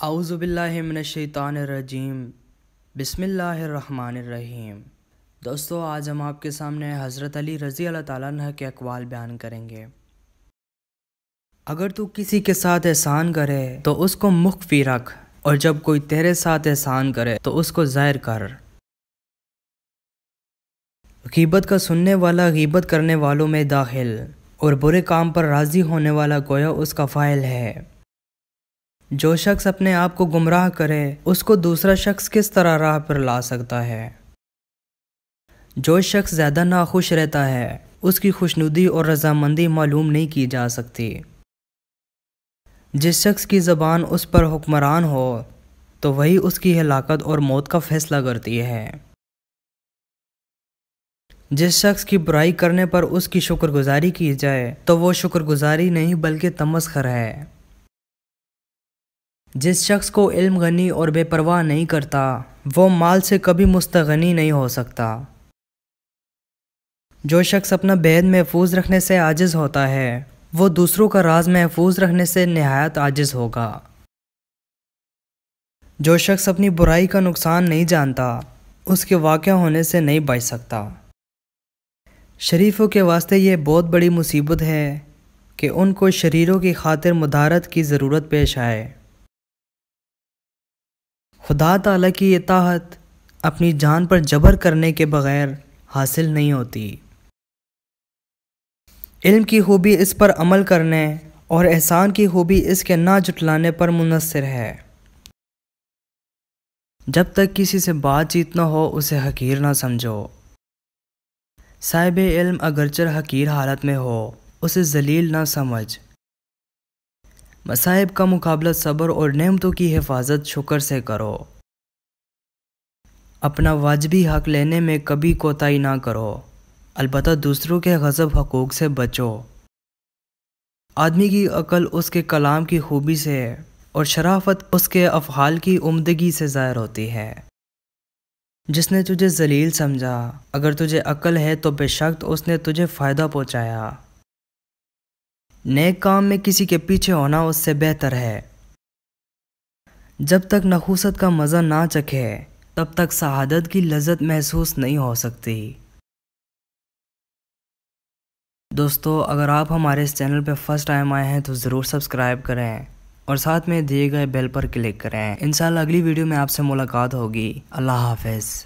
اعوذ باللہ من الشیطان الرجیم بسم اللہ الرحمن الرحیم۔ دوستو، آج ہم آپ کے سامنے حضرت علی رضی اللہ تعالیٰ عنہ کے اقوال بیان کریں گے۔ اگر تو کسی کے ساتھ احسان کرے تو اس کو مخفی رکھ، اور جب کوئی تیرے ساتھ احسان کرے تو اس کو ظاہر کر۔ غیبت کا سننے والا غیبت کرنے والوں میں داخل، اور برے کام پر راضی ہونے والا گویا اس کا فاعل ہے۔ جو شخص اپنے آپ کو گمراہ کرے اس کو دوسرا شخص کس طرح راہ پر لا سکتا ہے؟ جو شخص زیادہ ناخوش رہتا ہے اس کی خوشنودی اور رضامندی معلوم نہیں کی جا سکتی۔ جس شخص کی زبان اس پر حکمران ہو تو وہی اس کی ہلاکت اور موت کا فیصلہ کرتی ہے۔ جس شخص کی برائی کرنے پر اس کی شکر گزاری کی جائے تو وہ شکر گزاری نہیں بلکہ تمسخر ہے۔ جس شخص کو علم غنی اور بے پرواہ نہیں کرتا وہ مال سے کبھی مستغنی نہیں ہو سکتا۔ جو شخص اپنا بید محفوظ رکھنے سے عاجز ہوتا ہے وہ دوسروں کا راز محفوظ رکھنے سے نہایت عاجز ہوگا۔ جو شخص اپنی برائی کا نقصان نہیں جانتا اس کے واقع ہونے سے نہیں بچ سکتا۔ شریفوں کے واسطے یہ بہت بڑی مصیبت ہے کہ ان کو شریروں کی خاطر مدارت کی ضرورت پیش آئے۔ خدا تعالیٰ کی اطاعت اپنی جان پر جبر کرنے کے بغیر حاصل نہیں ہوتی۔ علم کی خوبی اس پر عمل کرنے اور احسان کی خوبی اس کے نہ جھٹلانے پر منحصر ہے۔ جب تک کسی سے بات چیت نہ ہو اسے حقیر نہ سمجھو۔ صاحب علم اگرچہ حقیر حالت میں ہو اسے ذلیل نہ سمجھ۔ مصائب کا مقابلہ صبر اور نعمتوں کی حفاظت شکر سے کرو۔ اپنا واجبی حق لینے میں کبھی کوتاہی نہ کرو، البتہ دوسروں کے غصب حقوق سے بچو۔ آدمی کی عقل اس کے کلام کی خوبی سے اور شرافت اس کے افعال کی عمدگی سے ظاہر ہوتی ہے۔ جس نے تجھے ذلیل سمجھا اگر تجھے عقل ہے تو بے شک اس نے تجھے فائدہ پہنچایا۔ نیک کام میں کسی کے پیچھے ہونا اس سے بہتر ہے۔ جب تک نحوست کا مزہ نہ چکھے تب تک سعادت کی لذت محسوس نہیں ہو سکتی۔ دوستو، اگر آپ ہمارے اس چینل پہ فرسٹ ٹائم آئے ہیں تو ضرور سبسکرائب کریں اور ساتھ میں دیے گئے بیل پر کلک کریں۔ انشاءاللہ اگلی ویڈیو میں آپ سے ملاقات ہوگی۔ اللہ حافظ۔